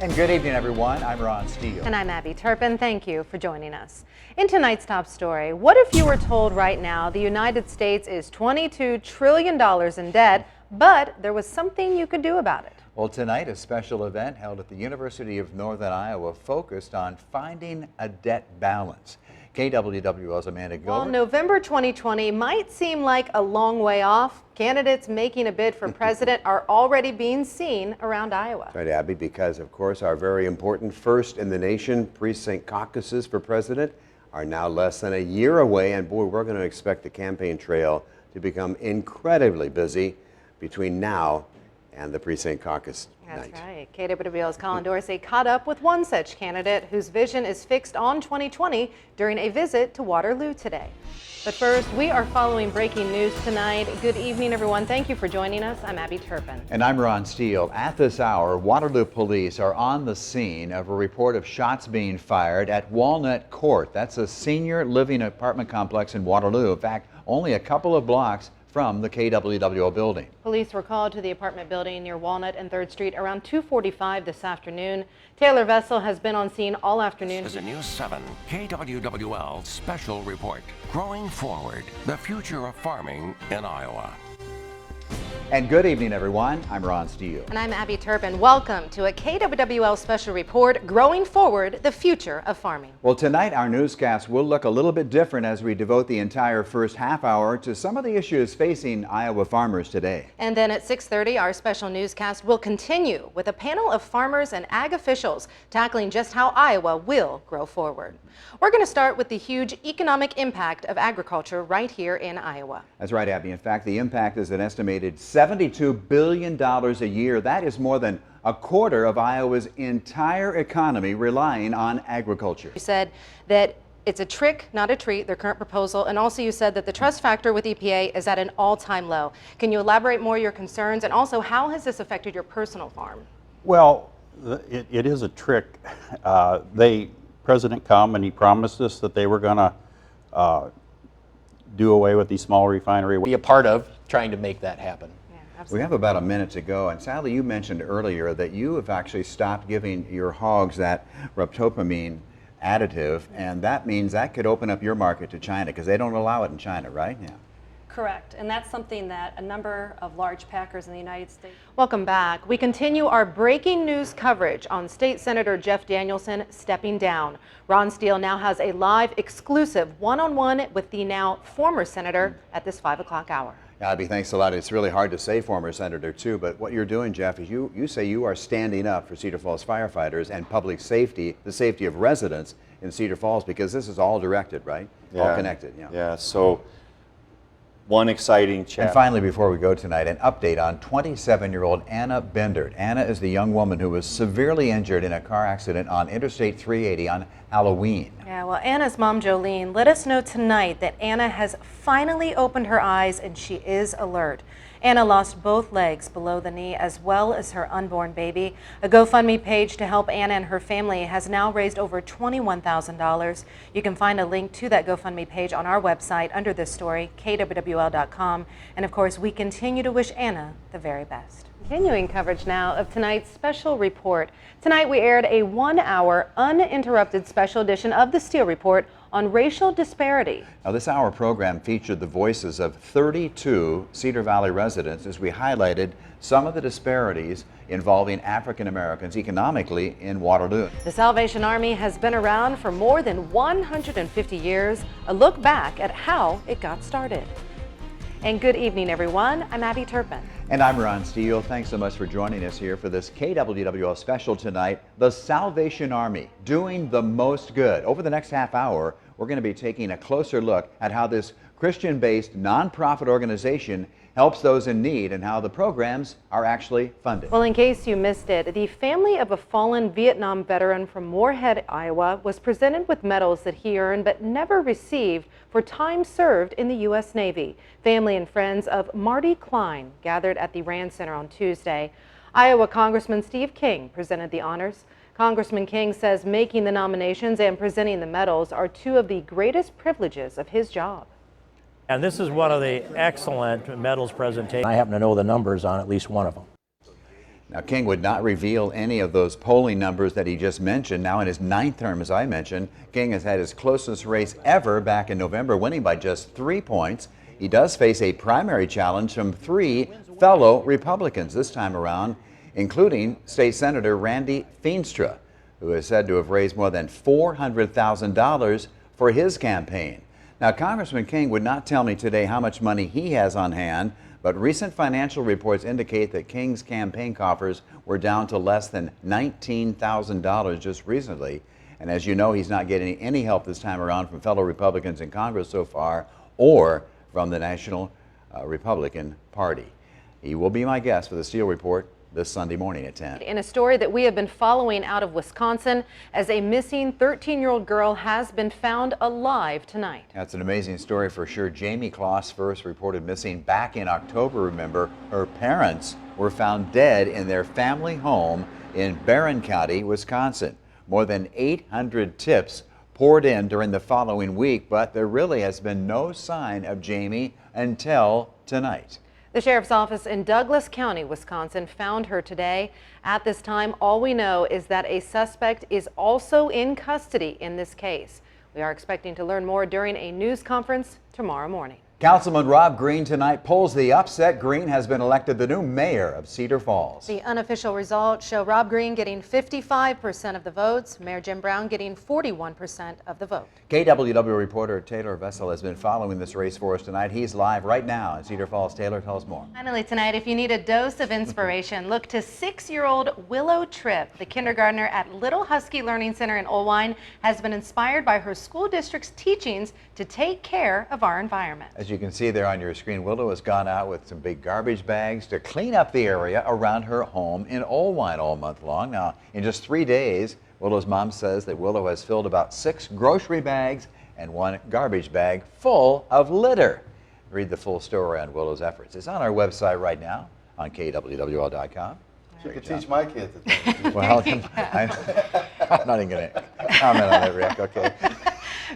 And good evening, everyone. I'm Ron Steele. And I'm Abby Turpin. Thank you for joining us. In tonight's top story, what if you were told right now the United States is $22 trillion in debt, but there was something you could do about it? Well, tonight, a special event held at the University of Northern Iowa focused on finding a debt balance. KWWL's Amanda Gilbert. While November 2020 might seem like a long way off, candidates making a bid for president are already being seen around Iowa. Right, Abby, because of course our very important first in the nation precinct caucuses for president are now less than a year away, and boy, we're going to expect the campaign trail to become incredibly busy between now and the precinct caucus That's night. right. KWWL's Colin Dorsey caught up with one such candidate whose vision is fixed on 2020 during a visit to Waterloo today. But first, we are following breaking news tonight. Good evening, everyone. Thank you for joining us. I'm Abby Turpin. And I'm Ron Steele. At this hour, Waterloo police are on the scene of a report of shots being fired at Walnut Court. That's a senior living apartment complex in Waterloo. In fact, only a couple of blocks from the KWWL building. Police were called to the apartment building near Walnut and 3rd Street around 2:45 this afternoon. Taylor Vessel has been on scene all afternoon. This is a News 7 KWWL special report. Growing forward, the future of farming in Iowa. And good evening, everyone. I'm Ron Steele. And I'm Abby Turpin. Welcome to a KWWL special report, Growing Forward, the Future of Farming. Well, tonight our newscast will look a little bit different as we devote the entire first half hour to some of the issues facing Iowa farmers today. And then at 6:30, our special newscast will continue with a panel of farmers and ag officials tackling just how Iowa will grow forward. We're going to start with the huge economic impact of agriculture right here in Iowa. That's right, Abby. In fact, the impact is an estimated $72 billion a year. That is more than a quarter of Iowa's entire economy relying on agriculture. You said that it's a trick, not a treat, their current proposal, and also you said that the trust factor with EPA is at an all-time low. Can you elaborate more your concerns, and also how has this affected your personal farm? Well, it is a trick. President come and he promised us that they were going to do away with these small refinery. Be a part of trying to make that happen. We have about a minute to go, and Sally, you mentioned earlier that you have actually stopped giving your hogs that ribtopamine additive, and that means that could open up your market to China because they don't allow it in China, right? Yeah. Correct, and that's something that a number of large packers in the United States. Welcome back. We continue our breaking news coverage on State Senator Jeff Danielson stepping down. Ron Steele now has a live exclusive one-on-one with the now former senator at this 5 o'clock hour. Abby, thanks a lot. It's really hard to say former senator too, but what you're doing, Jeff, is you say you are standing up for Cedar Falls firefighters and public safety, the safety of residents in Cedar Falls, because this is all directed, right? Yeah. All connected. Yeah, so one exciting chapter. And finally, before we go tonight, an update on 27-year-old Anna Bendert. Anna is the young woman who was severely injured in a car accident on Interstate 380 on Halloween. Yeah, well, Anna's mom, Jolene, let us know tonight that Anna has finally opened her eyes and she is alert. Anna lost both legs below the knee as well as her unborn baby. A GoFundMe page to help Anna and her family has now raised over $21,000. You can find a link to that GoFundMe page on our website under this story, kwwl.com. And of course, we continue to wish Anna the very best. Continuing coverage now of tonight's special report. Tonight we aired a 1-hour uninterrupted special edition of the Steele Report on racial disparity. Now, this hour program featured the voices of 32 Cedar Valley residents as we highlighted some of the disparities involving African Americans economically in Waterloo. The Salvation Army has been around for more than 150 years. A look back at how it got started. And good evening, everyone. I'm Abby Turpin. And I'm Ron Steele. Thanks so much for joining us here for this KWWL special tonight, The Salvation Army, doing the most good. Over the next half hour, we're going to be taking a closer look at how this Christian-based nonprofit organization helps those in need and how the programs are actually funded. Well, in case you missed it, the family of a fallen Vietnam veteran from Moorhead, Iowa, was presented with medals that he earned but never received for time served in the U.S. Navy. Family and friends of Marty Klein gathered at the Rand Center on Tuesday. Iowa Congressman Steve King presented the honors. Congressman King says making the nominations and presenting the medals are two of the greatest privileges of his job. And this is one of the excellent medals presentations. I happen to know the numbers on at least one of them. Now, King would not reveal any of those polling numbers that he just mentioned. Now in his 9th term, as I mentioned, King has had his closest race ever back in November, winning by just 3 points. He does face a primary challenge from 3 fellow Republicans this time around, including State Senator Randy Feenstra, who is said to have raised more than $400,000 for his campaign. Now, Congressman King would not tell me today how much money he has on hand, but recent financial reports indicate that King's campaign coffers were down to less than $19,000 just recently. And as you know, he's not getting any help this time around from fellow Republicans in Congress so far, or from the National Republican Party. He will be my guest for the Steele Report this Sunday morning at 10. In a story that we have been following out of Wisconsin, as a missing 13-year-old girl has been found alive tonight. That's an amazing story for sure. Jamie Kloss first reported missing back in October. Remember, her parents were found dead in their family home in Barron County, Wisconsin. More than 800 tips poured in during the following week, but there really has been no sign of Jamie until tonight. The sheriff's office in Douglas County, Wisconsin, found her today. At this time, all we know is that a suspect is also in custody in this case. We are expecting to learn more during a news conference tomorrow morning. Councilman Rob Green tonight pulls the upset. Green has been elected the new mayor of Cedar Falls. The unofficial results show Rob Green getting 55% of the votes, Mayor Jim Brown getting 41% of the vote. KWWL reporter Taylor Vessel has been following this race for us tonight. He's live right now in Cedar Falls. Taylor, tell us more. Finally tonight, if you need a dose of inspiration, look to 6-year-old Willow Tripp. The kindergartner at Little Husky Learning Center in Olwine has been inspired by her school district's teachings to take care of our environment. As you can see there on your screen, Willow has gone out with some big garbage bags to clean up the area around her home in Olwine all month long. Now, in just 3 days, Willow's mom says that Willow has filled about 6 grocery bags and 1 garbage bag full of litter. Read the full story on Willow's efforts. It's on our website right now on KWWL.com. You could teach my kids to think. Well, I'm not even going to comment on it, Rick, okay?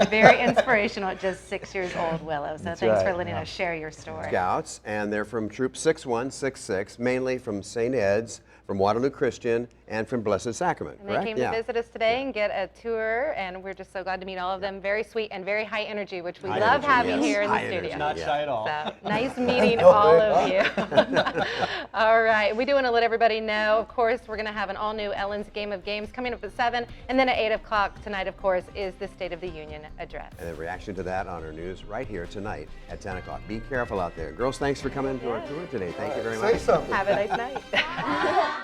Very inspirational at just 6 years old, Willow. So That's thanks right, for letting yeah. us share your story. Scouts, and they're from Troop 6166, mainly from St. Ed's, from Waterloo Christian, and from Blessed Sacrament, And they correct? came to visit us today and get a tour, and we're just so glad to meet all of them. Very sweet and very high energy, which we High love energy, having yes. here in the High studio. energy, Not yeah. shy at all. So nice meeting all of you. All right, we do want to let everybody know, of course, we're going to have an all-new Ellen's Game of Games coming up at 7, and then at 8 o'clock tonight, of course, is the State of the Union address. And a reaction to that on our news right here tonight at 10 o'clock. Be careful out there. Girls, thanks for coming to our tour today. Thank you very much. Say something. Have a nice night.